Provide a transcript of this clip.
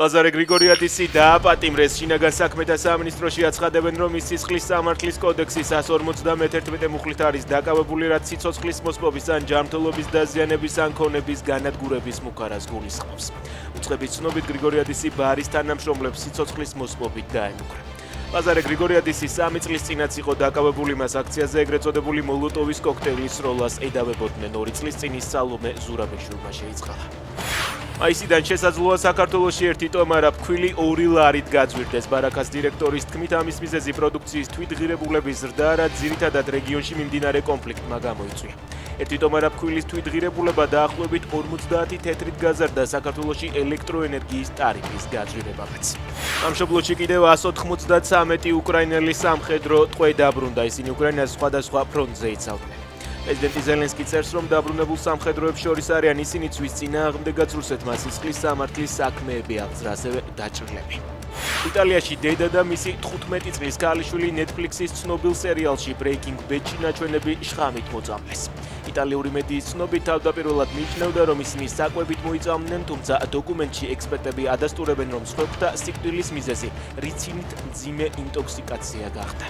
ლაზარე გრიგორიადისი დააპატიმრეს. შინაგან საქმეთა სამინისტროში აცხადებენ, რომ ის სისხლის სამართლის კოდექსის 151 მუხლით არის დაკავებული, რაც სიცოცხლის მოსპობის ან ჯანმრთელობის დაზიანების ან ქონების განადგურების მუქარას გულისხმობს. უწყების ცნობით გრიგორიადისი ბარის თანამშრომლებს სიცოცხლის მოსპობით დაემუქრა. ლაზარე გრიგორიადისი 3 წლის წინაც იყო დაკავებული, მას აქციაზე ეგრეთ წოდებული მოლოტოვის კოქტეილის სროლას ედავებოდნენ. 2 წლის წინ ის სალომე ზურაბეშვილმა შეიწყალა. მაისიდან შესაძლოა საქართველოში ერთი ტომარა ფქვილი 2 ლარით გაძვირდეს. ბარაკას დირექტორის თქმით, ამის მიზეზი პროდუქციის თვითღირებულების ზრდა, რაც ძირითადად რეგიონში მიმდინარე კონფლიქტმა გამოიწვია. ერთი ტომარა ფქვილის თვითღირებულება დაახლოებით 50 თეთრით გაზარდა საქართველოში ელექტროენერგიის ტარიფის გაძვირებამაც. სამშობლოში კიდევ 193 უკრაინელი სამხედრო ტყვე დაბრუნდა. ისინი უკრაინას სხვადასხვა ფრონტზე იცავდნენ. პრეზიდენტი ზელენსკი წერს, რომ დაბრუნებულ სამხედროებს შორის არიან ისინიც, ვის წინააღმდეგაც რუსეთმა სისხლის სამართლის საქმეები აღძრა, ასევე დაჭრილები. იტალიაში დედა და მისი 15 წლის ქალიშვილი Netflix-ის ცნობილ სერიალში Breaking Bad-ში ნაჩვენები შხამით მოწამლეს. იტალიური მედიის ცნობით თავდაპირველად მიიჩნევდა, რომ ისინი საკვებით მოიწამნენ, თუმცა დოკუმენტში ექსპერტები ადასტურებენ, რომ სხვებთა სიკვდილის მიზეზი რიცინით მძიმე ინტოქსიკაცია გახდა.